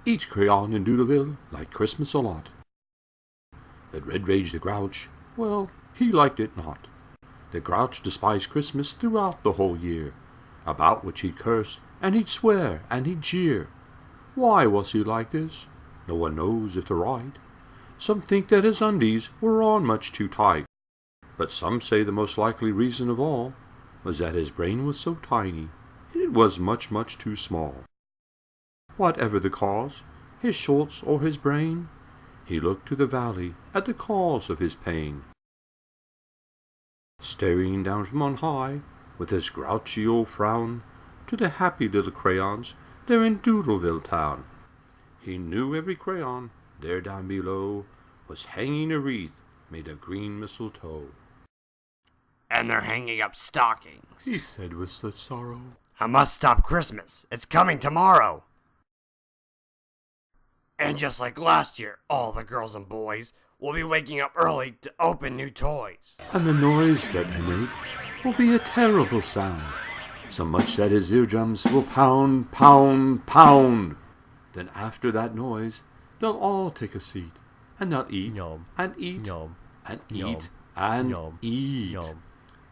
Each crayon in Doodleville liked Christmas a lot. But Red Rage the Grouch, well, he liked it not. The Grouch despised Christmas throughout the whole year, about which he'd curse, and he'd swear, and he'd jeer. Why was he like this? No one knows if they're right. Some think that his undies were on much too tight, but some say the most likely reason of all was that his brain was so tiny, it was much, much too small. Whatever the cause, his shorts or his brain, he looked to the valley at the cause of his pain. Staring down from on high, with his grouchy old frown, to the happy little crayons there in Doodleville town. He knew every crayon there down below was hanging a wreath made of green mistletoe. And they're hanging up stockings, He said with such sorrow. I must stop Christmas. It's coming tomorrow. And just like last year, all the girls and boys will be waking up early to open new toys. And the noise that they make will be a terrible sound, so much that his eardrums will pound, pound, pound. Then after that noise, they'll all take a seat, and they'll eat, and eat, and eat, and eat.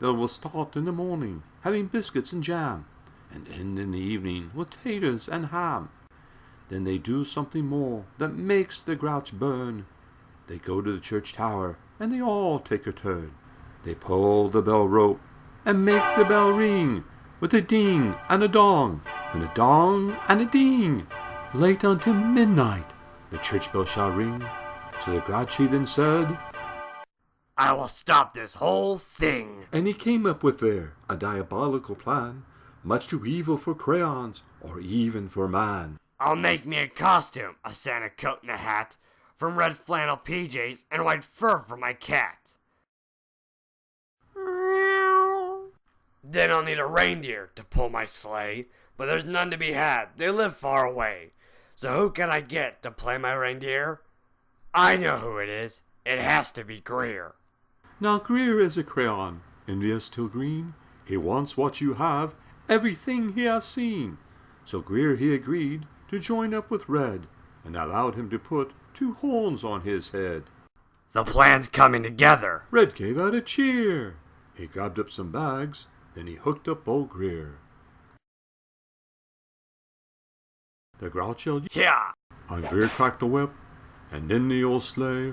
They will start in the morning, having biscuits and jam, and end in the evening with taters and ham. Then they do something more that makes the Grouch burn. They go to the church tower, and they all take a turn. They pull the bell rope, and make the bell ring, with a ding and a dong, and a dong and a ding. Late until midnight, the church bell shall ring. So the Grouchy then said, I will stop this whole thing. And he came up with there a diabolical plan, much too evil for crayons, or even for man. I'll make me a costume, a Santa coat and a hat, from red flannel PJs and white fur for my cat. Then I'll need a reindeer to pull my sleigh, but there's none to be had. They live far away. So who can I get to play my reindeer? I know who it is. It has to be Greer. Now Greer is a crayon, envious till green. He wants what you have, everything he has seen. So Greer he agreed to join up with Red, and allowed him to put 2 horns on his head. The plan's coming together. Red gave out a cheer. He grabbed up some bags, then he hooked up old Greer. The Grouch yelled, Yeah! and Greer cracked the whip, and then the old sleigh,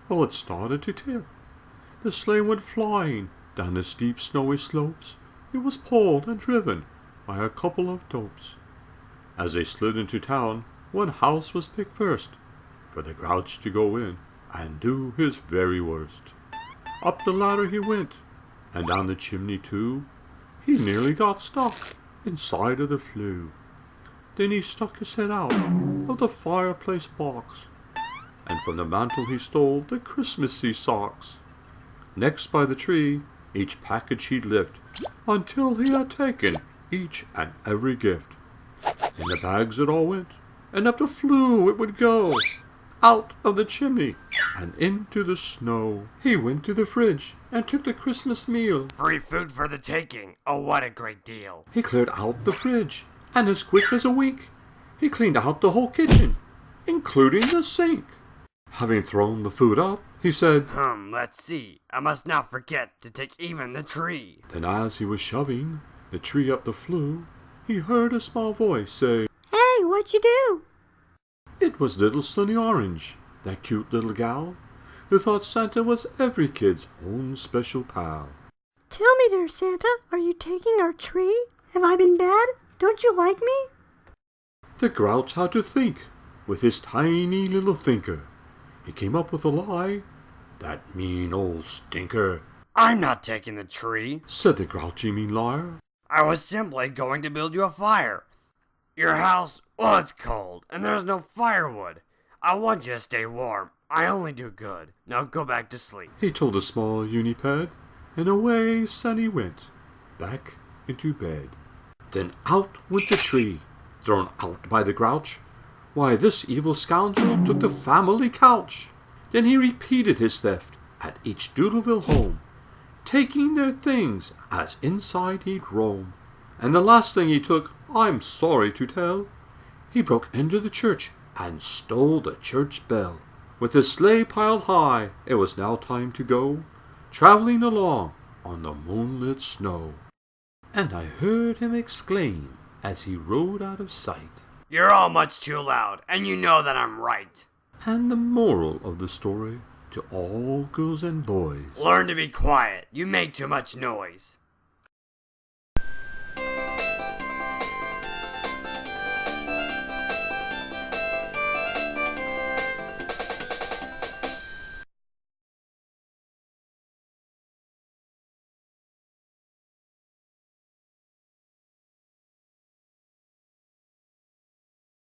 well, it started to tip. The sleigh went flying down the steep snowy slopes. It was pulled and driven by a couple of dopes. As they slid into town, one house was picked first, for the Grouch to go in and do his very worst. Up the ladder he went, and down the chimney too. He nearly got stuck inside of the flue. Then he stuck his head out of the fireplace box, and from the mantel he stole the Christmassy socks. Next by the tree, each package he'd lift, until he had taken each and every gift. In the bags it all went, and up the flue it would go, out of the chimney and into the snow. He went to the fridge and took the Christmas meal. Free food for the taking. Oh, what a great deal. He cleared out the fridge, and as quick as a wink, he cleaned out the whole kitchen, including the sink. Having thrown the food up, he said, Let's see. I must not forget to take even the tree. Then as he was shoving the tree up the flue, he heard a small voice say, Hey, what'd you do? It was little Sunny Orange, that cute little gal, who thought Santa was every kid's own special pal. Tell me, dear Santa, are you taking our tree? Have I been bad? Don't you like me? The Grouch had to think with his tiny little thinker. He came up with a lie. That mean old stinker, I'm not taking the tree, said the grouchy mean liar. I was simply going to build you a fire. Your house, well, it's cold, and there's no firewood. I want you to stay warm. I only do good. Now go back to sleep. He told the small uniped, and away Sunny went, back into bed. Then out went the tree, thrown out by the Grouch. Why, this evil scoundrel took the family couch. Then he repeated his theft at each Doodleville home, taking their things as inside he'd roam. And the last thing he took, I'm sorry to tell, he broke into the church and stole the church bell. With his sleigh piled high, it was now time to go, traveling along on the moonlit snow. And I heard him exclaim as he rode out of sight, "You're all much too loud, and you know that I'm right." And the moral of the story to all girls and boys: learn to be quiet. You make too much noise.